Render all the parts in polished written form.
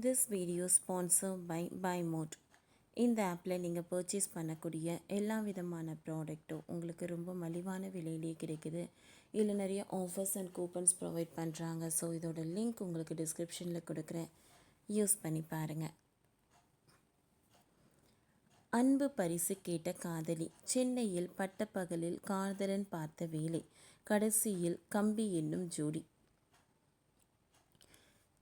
This video sponsored by BuyMode. இந்த ஆப்பில் நீங்கள் பர்ச்சேஸ் பண்ணக்கூடிய எல்லா விதமான ப்ராடக்ட்டும் உங்களுக்கு ரொம்ப மலிவான விலையிலே கிடைக்குது. இதில் நிறைய ஆஃபர்ஸ் அண்ட் கூப்பன்ஸ் ப்ரொவைட் பண்ணுறாங்க. ஸோ இதோட லிங்க் உங்களுக்கு டிஸ்கிரிப்ஷனில் கொடுக்குறேன், யூஸ் பண்ணி பாருங்கள். அன்பு பரிசு கேட்ட காதலி. சென்னையில் பட்டப்பகலில் காதலன் பார்த்த வேலை, கடைசியில் கம்பி என்னும் ஜோடி.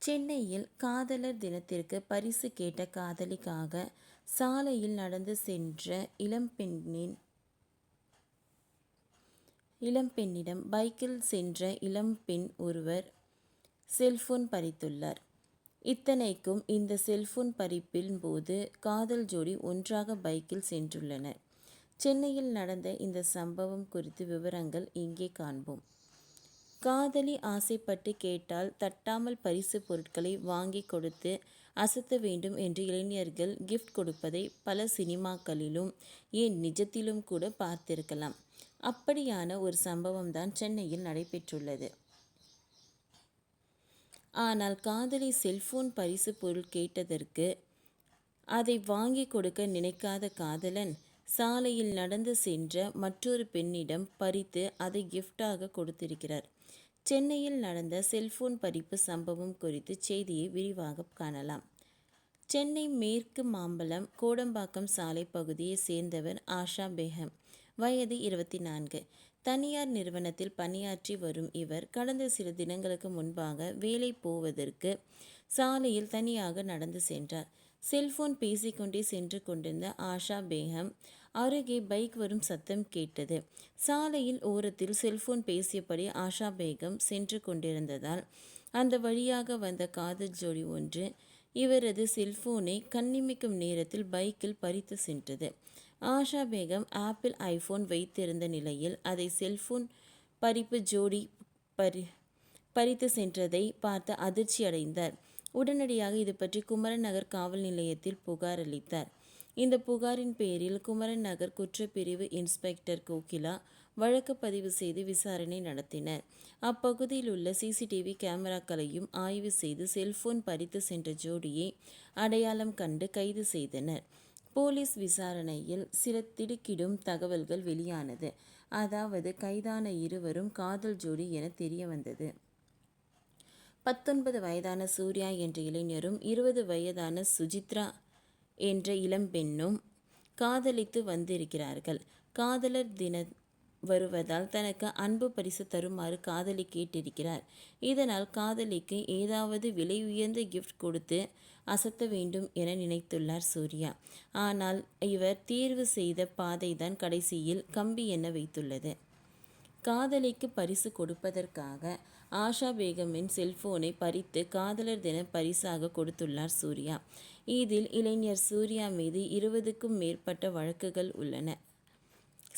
சென்னையில் காதலர் தினத்திற்கு பரிசு கேட்ட காதலிக்காக சாலையில் நடந்து சென்ற இளம்பெண்ணிடம் பைக்கில் சென்ற இளம்பெண் ஒருவர் செல்போன் பறித்துள்ளார். இத்தனைக்கும் இந்த செல்போன் பறிப்பின் போது காதல் ஜோடி ஒன்றாக பைக்கில் சென்றுள்ளனர். சென்னையில் நடந்த இந்த சம்பவம் குறித்து விவரங்கள் இங்கே காண்போம். காதலி ஆசைப்பட்டு கேட்டால் தட்டாமல் பரிசு பொருட்களை வாங்கி கொடுத்து அசத்த வேண்டும் என்று இளைஞர்கள் கிஃப்ட் கொடுப்பதை பல சினிமாக்களிலும் ஏன் நிஜத்திலும் கூட பார்த்திருக்கலாம். அப்படியான ஒரு சம்பவம் தான் சென்னையில் நடைபெற்றுள்ளது. ஆனால் காதலி செல்போன் பரிசு பொருள் கேட்டதற்கு அதை வாங்கி கொடுக்க நினைக்காத காதலன் சாலையில் நடந்து சென்ற மற்றொரு பெண்ணிடம் பறித்து அதை கிஃப்டாக கொடுத்திருக்கிறார். சென்னையில் நடந்த செல்போன் பறிப்பு சம்பவம் குறித்து செய்தியை விரிவாக காணலாம். சென்னை மேற்கு மாம்பலம் கோடம்பாக்கம் சாலை பகுதியை சேர்ந்தவர் ஆஷா பேகம், வயது 24. தனியார் நிறுவனத்தில் பணியாற்றி வரும் இவர் கடந்த சில தினங்களுக்கு முன்பாக வேலை போவதற்கு சாலையில் தனியாக நடந்து சென்றார். செல்போன் பேசிக்கொண்டே சென்று கொண்டிருந்த ஆஷா பேகம் அருகே பைக் வரும் சத்தம் கேட்டது. சாலையில் ஓரத்தில் செல்போன் பேசியபடி ஆஷா பேகம் சென்று கொண்டிருந்ததால் அந்த வழியாக வந்த காதல் ஜோடி ஒன்று இவரது செல்போனை கண்ணிமைக்கும் நேரத்தில் பைக்கில் பறித்து சென்றது. ஆஷா பேகம் ஆப்பிள் ஐபோன் வைத்திருந்த நிலையில் அதை செல்போன் பறிப்பு ஜோடி பறித்து சென்றதை பார்த்து அதிர்ச்சி அடைந்தார். உடனடியாக இது பற்றி குமரன் நகர் காவல் நிலையத்தில் புகார் அளித்தார். இந்த புகாரின் பேரில் குமரன் நகர் குற்றப்பிரிவு இன்ஸ்பெக்டர் கோகிலா வழக்கு பதிவு செய்து விசாரணை நடத்தினர். அப்பகுதியில் உள்ள சிசிடிவி கேமராக்களையும் ஆய்வு செய்து செல்போன் பறித்து சென்ற ஜோடியை அடையாளம் கண்டு கைது செய்தனர். போலீஸ் விசாரணையில் சில திடுக்கிடும் தகவல்கள் வெளியானது. அதாவது கைதான இருவரும் காதல் ஜோடி என தெரிய வந்தது. 19 வயதான சூர்யா என்ற இளைஞரும் 20 வயதான சுஜித்ரா என்ற இளம்பெண்ணும் காதலித்து வந்திருக்கிறார்கள். காதலர் தினம் வருவதால் தனக்கு அன்பு பரிசு தருமாறு காதலி கேட்டிருக்கிறார். இதனால் காதலிக்கு ஏதாவது விலை உயர்ந்த கிஃப்ட் கொடுத்து அசத்த வேண்டும் என நினைத்துள்ளார் சூர்யா. ஆனால் இவர் தேர்வு செய்த பாதைதான் கடைசியில் கம்பி என வைத்துள்ளது. காதலிக்கு பரிசு கொடுப்பதற்காக ஆஷா பேகமின் செல்போனை பறித்து காதலர் தின பரிசாக கொடுத்துள்ளார் சூர்யா. இதில் இளைஞர் சூர்யா மீது 20க்கும் மேற்பட்ட வழக்குகள் உள்ளன.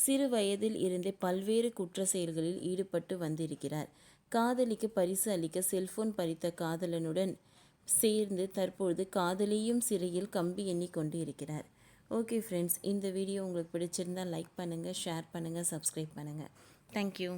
சிறு வயதில் இருந்தே பல்வேறு குற்ற செயல்களில் ஈடுபட்டு வந்திருக்கிறார். காதலிக்கு பரிசு அளிக்க செல்போன் பறித்த காதலனுடன் சேர்ந்து தற்பொழுது காதலியும் சிறையில் கம்பி எண்ணி கொண்டு இருக்கிறார். ஓகே ஃப்ரெண்ட்ஸ், இந்த வீடியோ உங்களுக்கு பிடிச்சிருந்தால் லைக் பண்ணுங்கள், ஷேர் பண்ணுங்கள், சப்ஸ்கிரைப் பண்ணுங்கள். தேங்க்யூ.